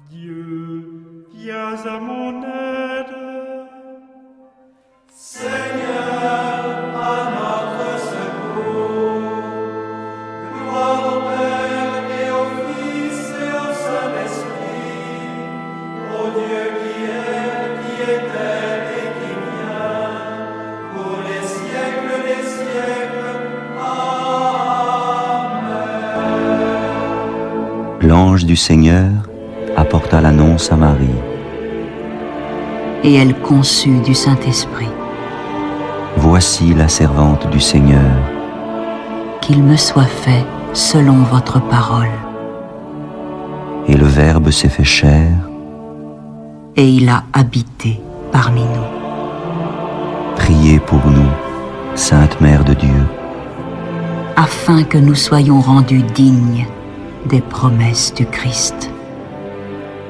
Dieu, viens à mon aide. Seigneur, à notre secours. Gloire au Père et au Fils et au Saint-Esprit, au Dieu qui était et qui vient, pour les siècles des siècles. Amen. L'ange du Seigneur apporta l'annonce à Marie. Et elle conçut du Saint-Esprit. Voici la servante du Seigneur. Qu'il me soit fait selon votre parole. Et le Verbe s'est fait chair. Et il a habité parmi nous. Priez pour nous, Sainte Mère de Dieu, Afin que nous soyons rendus dignes des promesses du Christ.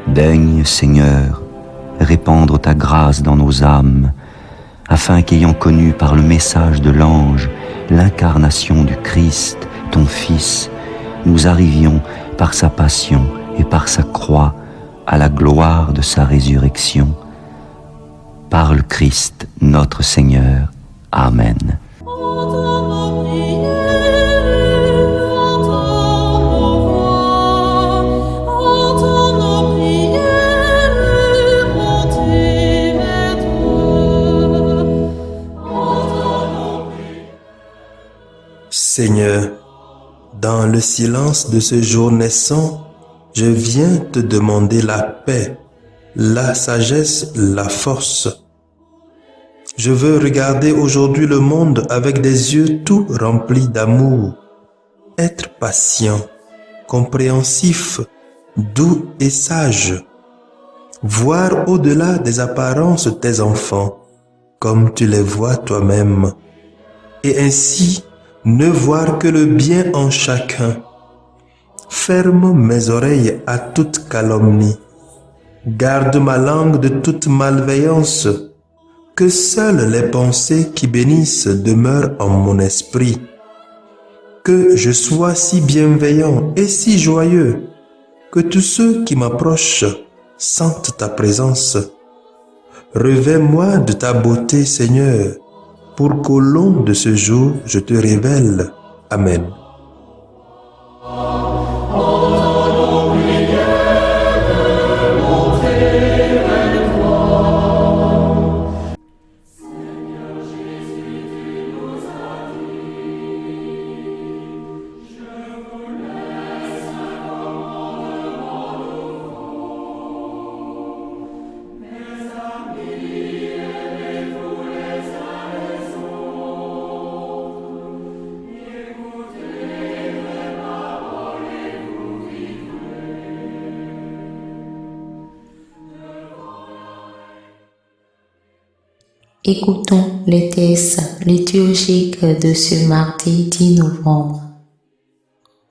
Daigne, Seigneur, répandre ta grâce dans nos âmes, afin qu'ayant connu par le message de l'ange l'incarnation du Christ, ton Fils, nous arrivions par sa passion et par sa croix à la gloire de sa résurrection. Par le Christ notre Seigneur. Amen. Seigneur, dans le silence de ce jour naissant, je viens te demander la paix, la sagesse, la force. Je veux regarder aujourd'hui le monde avec des yeux tout remplis d'amour, être patient, compréhensif, doux et sage, voir au-delà des apparences tes enfants, comme tu les vois toi-même, et ainsi ne voir que le bien en chacun. Ferme mes oreilles à toute calomnie. Garde ma langue de toute malveillance. Que seules les pensées qui bénissent demeurent en mon esprit. Que je sois si bienveillant et si joyeux, que tous ceux qui m'approchent sentent ta présence. Revêt-moi de ta beauté, Seigneur, pour qu'au long de ce jour, je te révèle. Amen. Écoutons les textes liturgiques de ce mardi 10 novembre,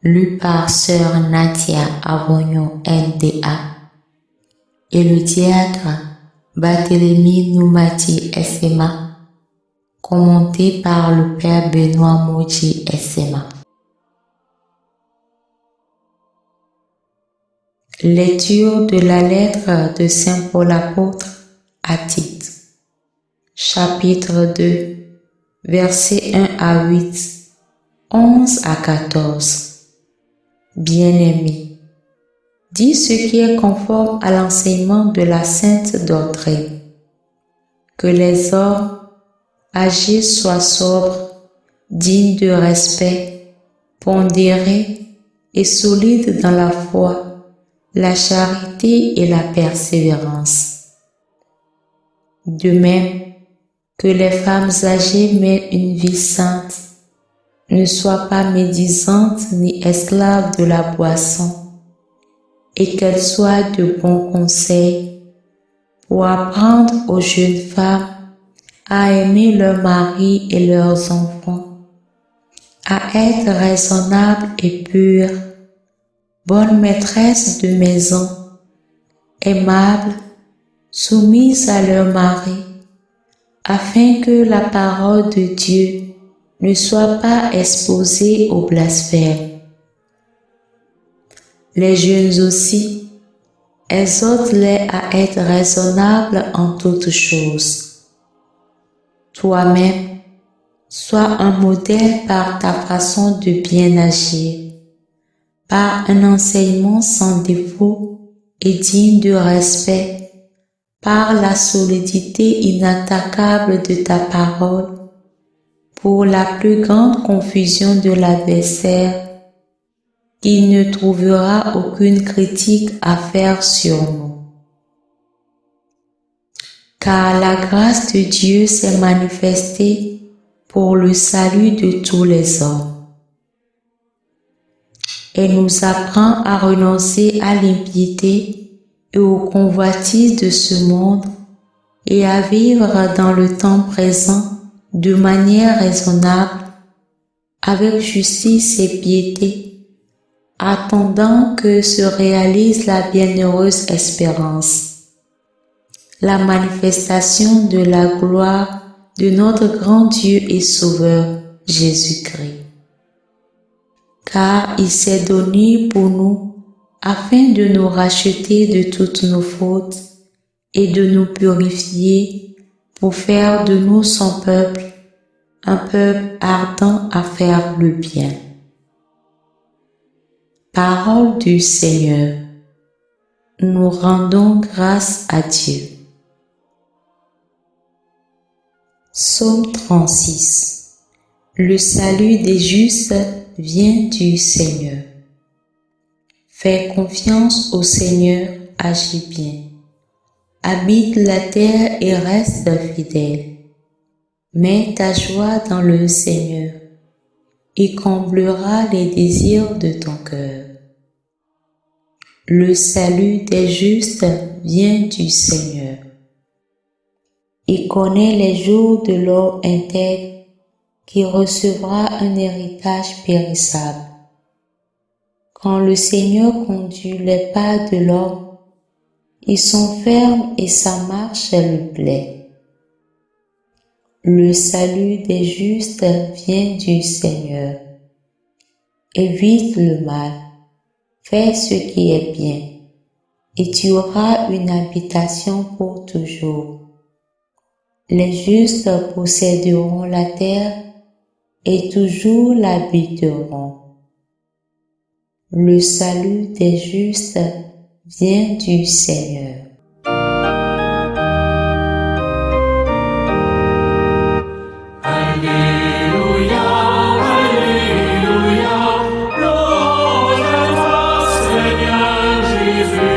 lu par Sœur Nadia Avognon NDA et le diacre Barthélemy Noumati SMA, commenté par le Père Benoît Moji SMA. Lecture de la lettre de Saint Paul apôtre à Tite. Chapitre 2, versets 1 à 8, 11 à 14. Bien-aimés, dis ce qui est conforme à l'enseignement de la sainte doctrine. Que les hommes agissent soient sobres, dignes de respect, pondérés et solides dans la foi, la charité et la persévérance. De même, que les femmes âgées mènent une vie sainte, ne soient pas médisantes ni esclaves de la boisson, et qu'elles soient de bons conseils pour apprendre aux jeunes femmes à aimer leurs maris et leurs enfants, à être raisonnables et pures, bonnes maîtresses de maison, aimables, soumises à leurs maris, afin que la parole de Dieu ne soit pas exposée au blasphème. Les jeunes aussi, Exhorte-les à être raisonnables en toutes choses. Toi-même, sois un modèle par ta façon de bien agir, par un enseignement sans défaut et digne de respect, par la solidité inattaquable de ta parole, pour la plus grande confusion de l'adversaire, il ne trouvera aucune critique à faire sur nous. Car la grâce de Dieu s'est manifestée pour le salut de tous les hommes. Elle nous apprend à renoncer à l'impiété et aux convoitises de ce monde et à vivre dans le temps présent de manière raisonnable, avec justice et piété, attendant que se réalise la bienheureuse espérance, la manifestation de la gloire de notre grand Dieu et Sauveur, Jésus-Christ. Car il s'est donné pour nous afin de nous racheter de toutes nos fautes et de nous purifier pour faire de nous son peuple, un peuple ardent à faire le bien. Parole du Seigneur. Nous rendons grâce à Dieu. Psaume 36. Le salut des justes vient du Seigneur. Fais confiance au Seigneur, agis bien. Habite la terre et reste fidèle. Mets ta joie dans le Seigneur. Il comblera les désirs de ton cœur. Le salut des justes vient du Seigneur. Il connaît les jours de l'homme intègre qui recevra un héritage périssable. Quand le Seigneur conduit les pas de l'homme, ils sont fermes et sa marche lui plaît. Le salut des justes vient du Seigneur. Évite le mal, fais ce qui est bien, et tu auras une habitation pour toujours. Les justes posséderont la terre et toujours l'habiteront. Le salut des justes vient du Seigneur. Alléluia, Alléluia, louange à toi, Seigneur Jésus.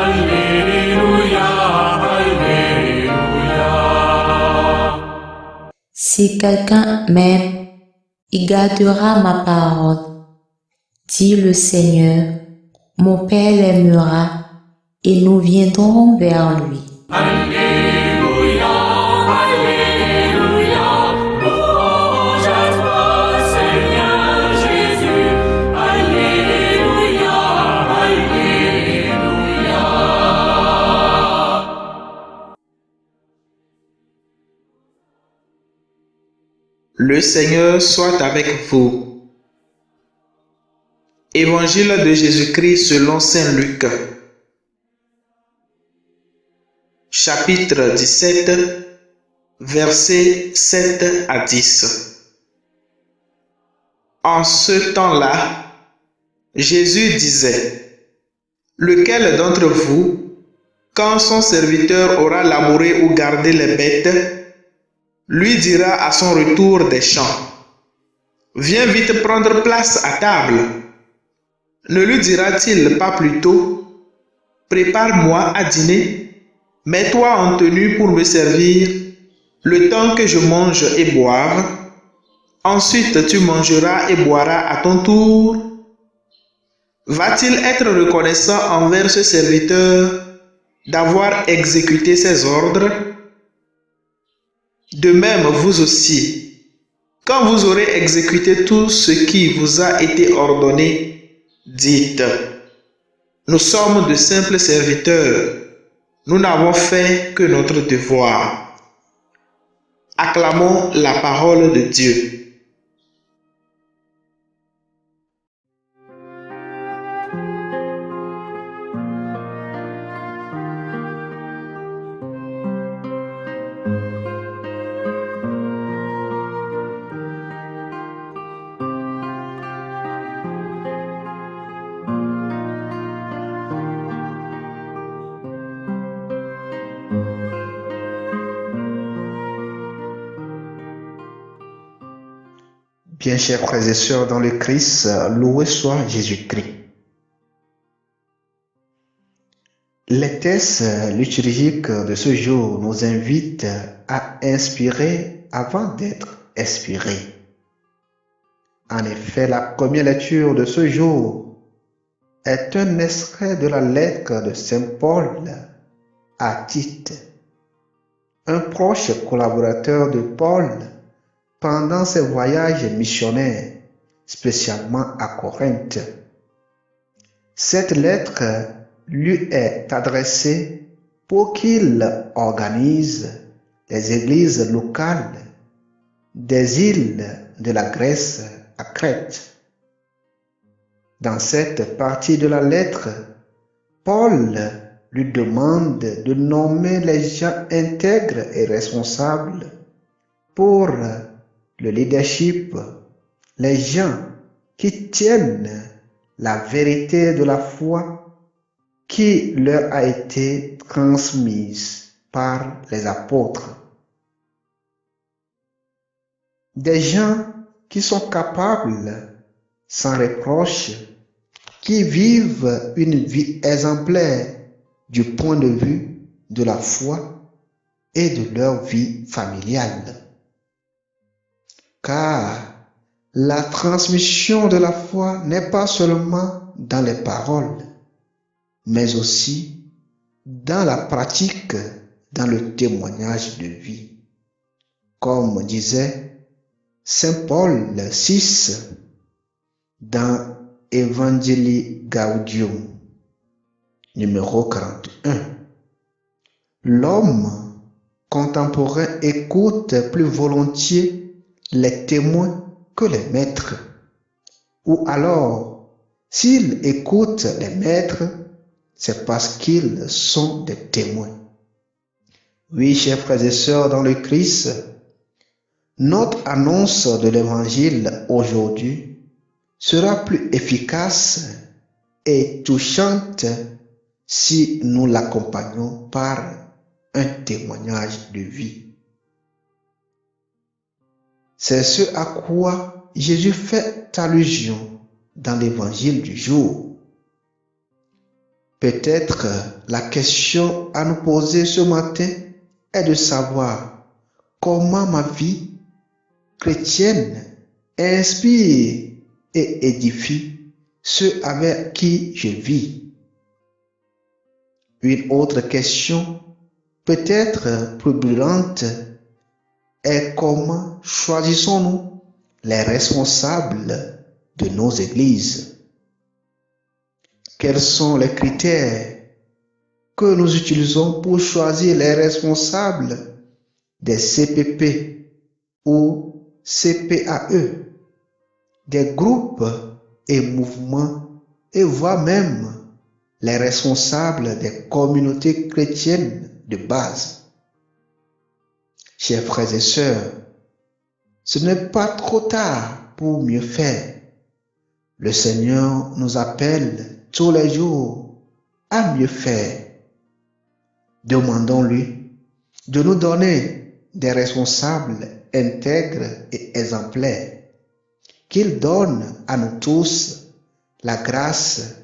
Alléluia, Alléluia. Si quelqu'un m'aime, il gardera ma parole. Dit le Seigneur, mon Père l'aimera, et nous viendrons vers lui. Alléluia, Alléluia, louange à toi, Seigneur Jésus. Alléluia, Alléluia. Le Seigneur soit avec vous. Évangile de Jésus-Christ selon saint Luc. Chapitre 17, versets 7 à 10. En ce temps-là, Jésus disait, « Lequel d'entre vous, quand son serviteur aura labouré ou gardé les bêtes, lui dira à son retour des champs, « Viens vite prendre place à table ». Ne lui dira-t-il pas plutôt, « Prépare-moi à dîner, mets-toi en tenue pour me servir, le temps que je mange et boive, ensuite tu mangeras et boiras à ton tour ». Va-t-il être reconnaissant envers ce serviteur d'avoir exécuté ses ordres? De même, vous aussi, quand vous aurez exécuté tout ce qui vous a été ordonné, dites, nous sommes de simples serviteurs, nous n'avons fait que notre devoir. Acclamons la parole de Dieu. Bien, chers frères et sœurs dans le Christ, loué soit Jésus-Christ. Les textes liturgiques de ce jour nous invitent à inspirer avant d'être inspirés. En effet, la première lecture de ce jour est un extrait de la lettre de Saint Paul à Tite, un proche collaborateur de Paul pendant ses voyages missionnaires, spécialement à Corinthe. Cette lettre lui est adressée pour qu'il organise les églises locales des îles de la Grèce à Crète. Dans cette partie de la lettre, Paul lui demande de nommer les gens intègres et responsables pour le leadership, les gens qui tiennent la vérité de la foi qui leur a été transmise par les apôtres. Des gens qui sont capables, sans reproche, qui vivent une vie exemplaire du point de vue de la foi et de leur vie familiale. Car la transmission de la foi n'est pas seulement dans les paroles, mais aussi dans la pratique, dans le témoignage de vie. Comme disait Saint Paul VI dans Evangelii Gaudium, numéro 41. L'homme contemporain écoute plus volontiers les témoins que les maîtres. Ou alors, s'il écoute les maîtres, c'est parce qu'ils sont des témoins. Oui, chers frères et sœurs dans le Christ, notre annonce de l'Évangile aujourd'hui sera plus efficace et touchante si nous l'accompagnons par un témoignage de vie. C'est ce à quoi Jésus fait allusion dans l'Évangile du jour. Peut-être la question à nous poser ce matin est de savoir comment ma vie chrétienne inspire et édifie ceux avec qui je vis. Une autre question, peut-être plus brûlante, est comment choisissons-nous les responsables de nos églises? Quels sont les critères que nous utilisons pour choisir les responsables des CPP ou CPAE, des groupes et mouvements, et voire même les responsables des communautés chrétiennes de base? Chers frères et sœurs, ce n'est pas trop tard pour mieux faire. Le Seigneur nous appelle tous les jours à mieux faire. Demandons-lui de nous donner des responsables intègres et exemplaires, qu'il donne à nous tous la grâce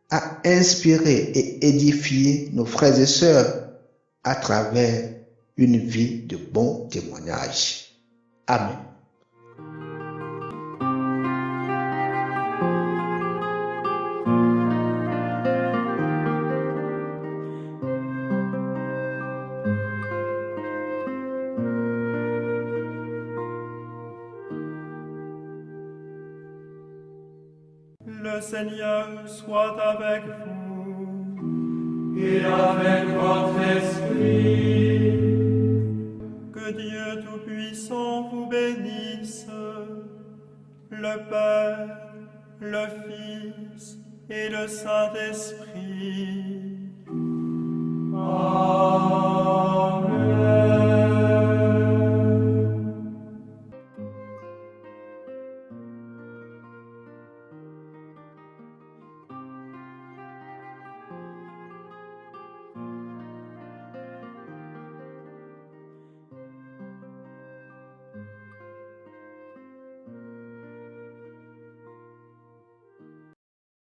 à inspirer et édifier nos frères et sœurs à travers une vie de bon témoignage. Amen. Le Seigneur soit avec vous. Et avec votre esprit. Que Dieu Tout-Puissant vous bénisse, le Père, le Fils et le Saint-Esprit. Amen.